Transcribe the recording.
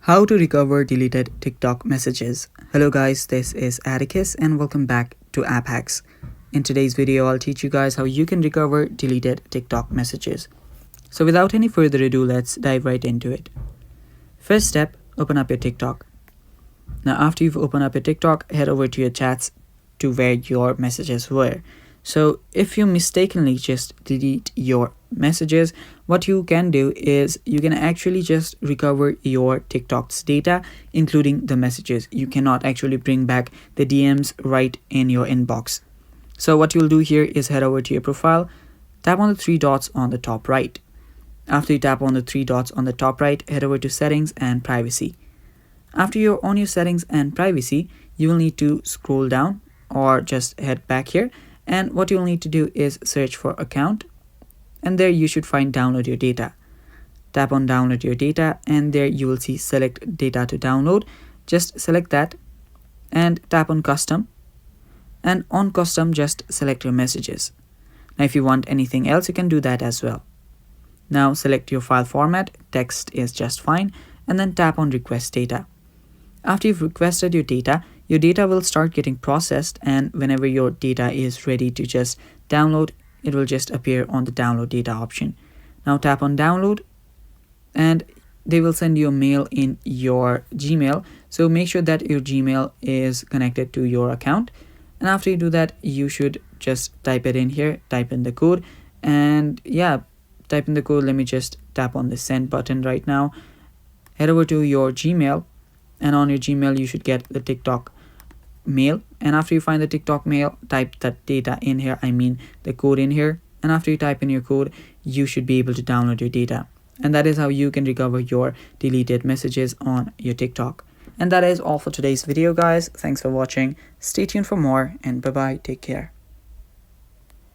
How to recover deleted TikTok messages. Hello guys, this is Atticus and welcome back to App Hacks. In today's video, I'll teach you guys how you can recover deleted TikTok messages. So without any further ado, let's dive right into it. First step, open up your TikTok. Now after you've opened up your TikTok, head over to your chats to where your messages were. So if you mistakenly just delete your messages, what you can do is you can actually just recover your TikTok's data, including the messages. You cannot actually bring back the DMs right in your inbox. So what you'll do here is head over to your profile, tap on the three dots on the top right. After you tap on the three dots on the top right, head over to settings and privacy. After you're on your settings and privacy, you will need to scroll down or just head back here. And what you'll need to do is search for account, and there you should find download your data. Tap on download your data, and there you will see select data to download. Just select that and tap on custom, and on custom just select your messages. Now if you want anything else, you can do that as well. Now select your file format, text is just fine, and then tap on request data. After you've requested your data will start getting processed, and whenever your data is ready to just download, it will just appear on the download data option. Now tap on download, and they will send you a mail in your Gmail. So make sure that your Gmail is connected to your account. And after you do that, you should just type it in here, type in the code, and yeah, type in the code. Let me just tap on the send button right now. Head over to your Gmail, and on your Gmail, you should get the TikTok mail. And after you find the TikTok mail, type that data in here, the code in here. And after you type in your code, you should be able to download your data. And that is how you can recover your deleted messages on your TikTok. And that is all for today's video, guys. Thanks for watching. Stay tuned for more, and bye-bye. Take care.